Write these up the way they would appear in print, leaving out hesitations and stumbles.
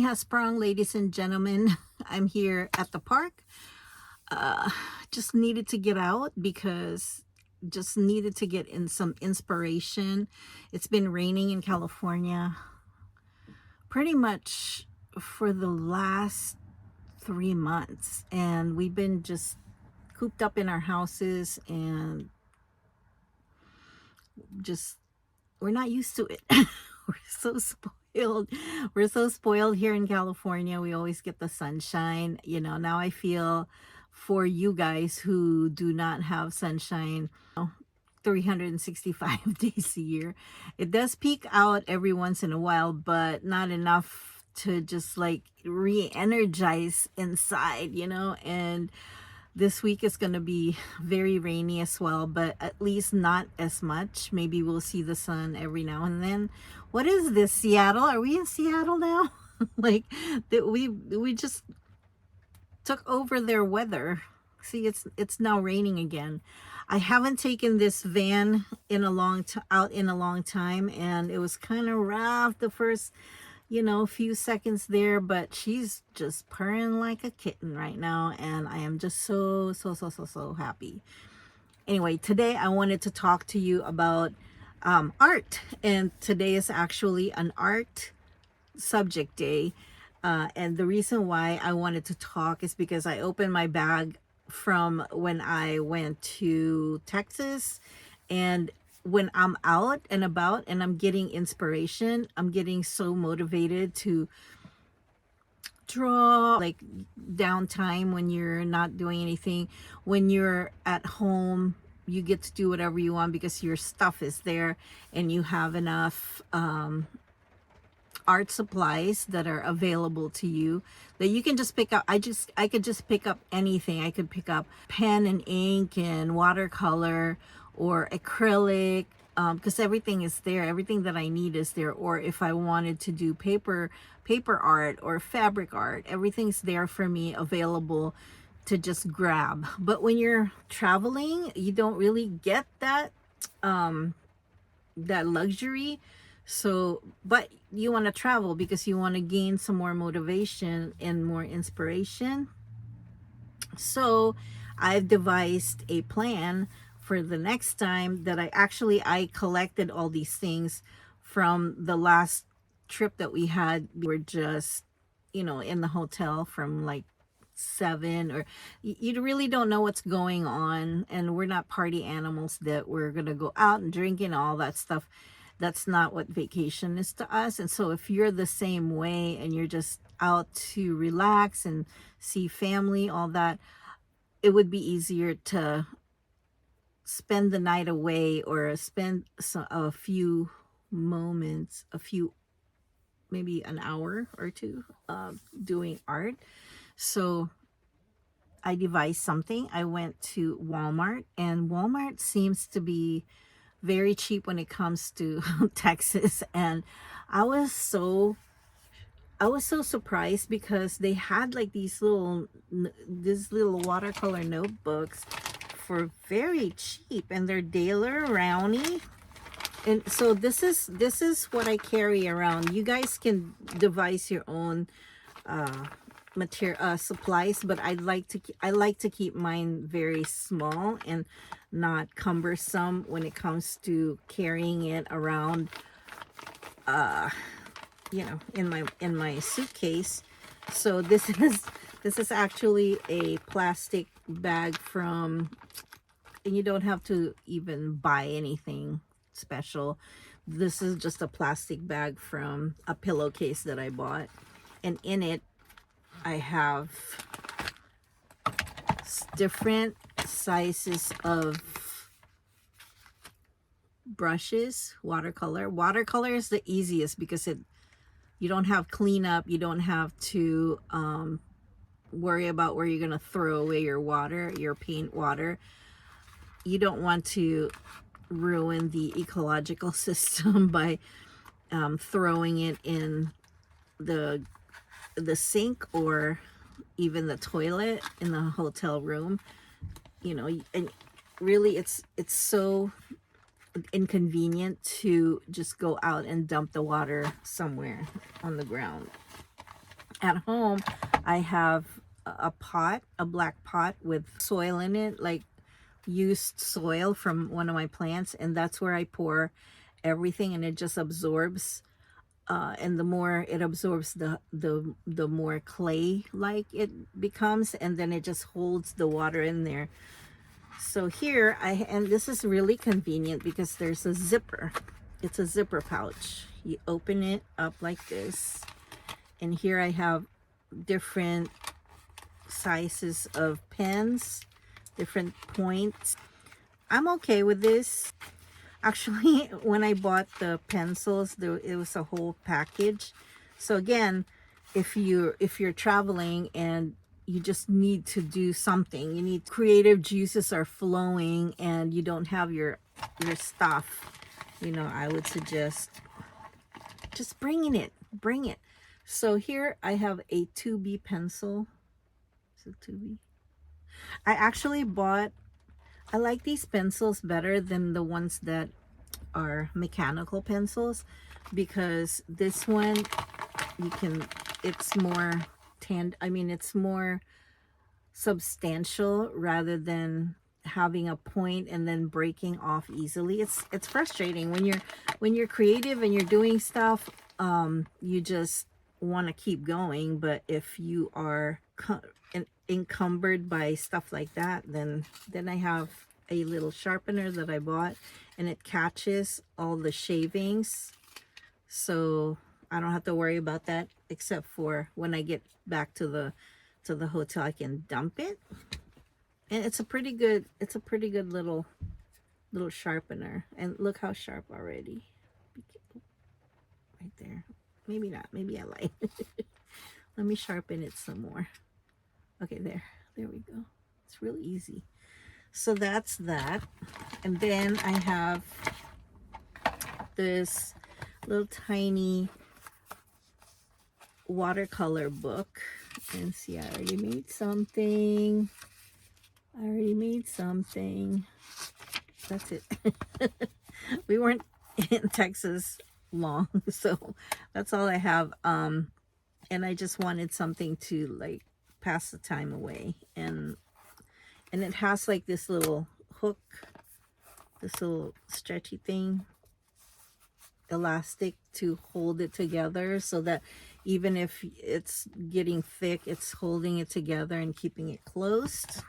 Has sprung, ladies and gentlemen. I'm here at the park. uh just needed to get out because just needed to get in some inspiration. It's been raining in California pretty much for the last 3 months, and we've been just cooped up in our houses, and just we're not used to it. We're so spoiled. We're so spoiled here in California. We always get the sunshine. Now I feel for you guys who do not have sunshine 365 days a year. It does peak out every once in a while, but not enough to just like re-energize inside, and this week is going to be very rainy as well, but at least not as much. Maybe we'll see the sun every now and then. What is this, Seattle? Are we in Seattle now? Like that we just took over their weather. See, it's now raining again. I haven't taken this van in a out in a long time, and it was kind of rough the first few seconds there, but she's just purring like a kitten right now, and I am just so happy. Anyway, today I wanted to talk to you about art, and today is actually an art subject day. And the reason why I wanted to talk is because I opened my bag from when I went to Texas, and when I'm out and about and I'm getting inspiration, I'm getting so motivated to draw. Like downtime, when you're not doing anything, when you're at home, you get to do whatever you want because your stuff is there and you have enough art supplies that are available to you that you can just pick up. I could just pick up anything. I could pick up pen and ink and watercolor or acrylic, because everything is there. Everything that I need is there. Or if I wanted to do paper art or fabric art, everything's there for me, available to just grab. But when you're traveling, you don't really get that that luxury. So, but you want to travel because you want to gain some more motivation and more inspiration. So I've devised a plan for the next time that I collected all these things from the last trip that we had. We were just, in the hotel from like 7, or you really don't know what's going on, and we're not party animals that we're gonna go out and drink and all that stuff. That's not what vacation is to us. And so if you're the same way and you're just out to relax and see family, all that, it would be easier to spend the night away, or spend a few moments, maybe an hour or two doing art. So I devised something. I went to Walmart, and Walmart seems to be very cheap when it comes to Texas. And I was so surprised because they had like these little watercolor notebooks for very cheap, and they're Daler Rowney. And so this is what I carry around. You guys can devise your own material supplies, but I like to keep mine very small and not cumbersome when it comes to carrying it around in my suitcase. So this is actually a plastic bag from, and you don't have to even buy anything special. This is just a plastic bag from a pillowcase that I bought, and in it I have different sizes of brushes. Watercolor is the easiest because you don't have cleanup. You don't have to worry about where you're gonna throw away your paint water. You don't want to ruin the ecological system by throwing it in the sink or even the toilet in the hotel room. And really it's so inconvenient to just go out and dump the water somewhere on the ground. At home, I have a pot, a black pot with soil in it, like used soil from one of my plants, and that's where I pour everything, and it just absorbs. And the more it absorbs, the more clay like it becomes, and then it just holds the water in there. So here and this is really convenient because there's a zipper. It's a zipper pouch. You open it up like this, and here I have different sizes of pens, different points. I'm okay with this. Actually, when I bought the pencils, it was a whole package. So again, if you're traveling and you just need to do something, you need creative juices are flowing and you don't have your stuff, you know, I would suggest just bring it. So here I have a 2B pencil. Is it 2B? I actually bought, I like these pencils better than the ones that are mechanical pencils, because this one it's more it's more substantial rather than having a point and then breaking off easily. It's frustrating when you're creative and you're doing stuff. You just want to keep going, but if you are encumbered by stuff like that, then I have a little sharpener that I bought, and it catches all the shavings, so I don't have to worry about that, except for when I get back to the hotel, I can dump it. And it's a pretty good little sharpener. And look how sharp already. Right there. Maybe not. Maybe I lied. Let me sharpen it some more. Okay, there we go. It's really easy. So that's that. And then I have this little tiny watercolor book. And see, I already made something. That's it. We weren't in Texas long, so that's all I have. And I just wanted something to like pass the time away, and it has like this little hook, this little stretchy thing, elastic to hold it together, so that even if it's getting thick, it's holding it together and keeping it closed.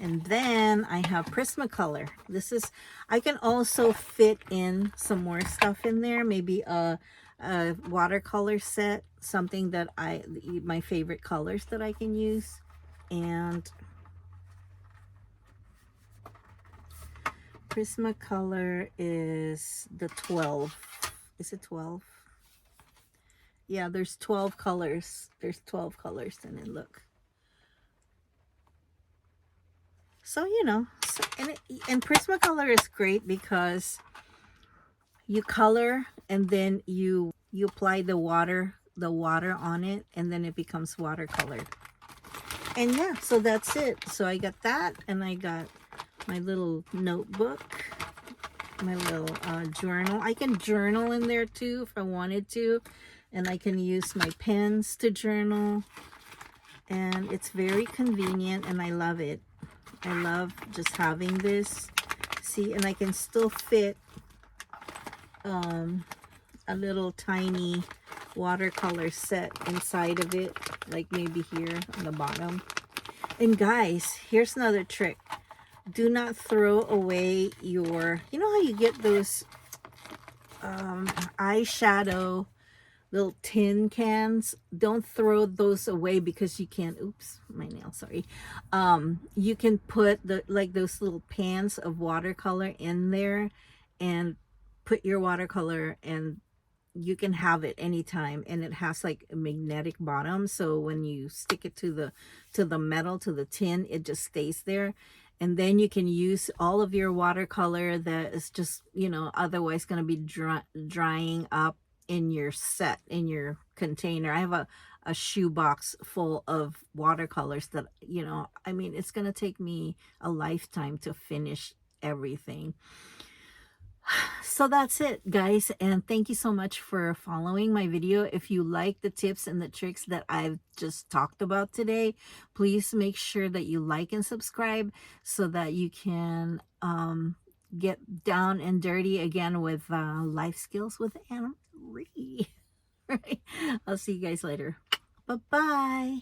And then I have Prismacolor. This is, I can also fit in some more stuff in there, maybe a watercolor set, something that my favorite colors that I can use. And Prismacolor is the 12. Is it 12? Yeah, there's 12 colors. There's 12 colors in it. Look. So, you know, and Prismacolor is great because you color and then you apply the water on it, and then it becomes watercolored. And yeah, so that's it. So I got that, and I got my little notebook, my little journal. I can journal in there too if I wanted to, and I can use my pens to journal, and it's very convenient, and I love it. I love just having this. See, and I can still fit a little tiny watercolor set inside of it, like maybe here on the bottom. And guys, here's another trick. Do not throw away your, you know how you get those eyeshadow little tin cans? Don't throw those away, because you can, oops, my nail, sorry. You can put like those little pans of watercolor in there and put your watercolor, and you can have it anytime, and it has like a magnetic bottom, so when you stick it to the metal, to the tin, it just stays there. And then you can use all of your watercolor that is just, you know, otherwise going to be drying up in your set, in your container. I have a shoebox full of watercolors that, you know, I mean, it's going to take me a lifetime to finish everything. So that's it, guys, and thank you so much for following my video. If you like the tips and the tricks that I've just talked about today, please make sure that you like and subscribe so that you can get down and dirty again with life skills with Anna Marie. Right? I'll see you guys later. Bye bye.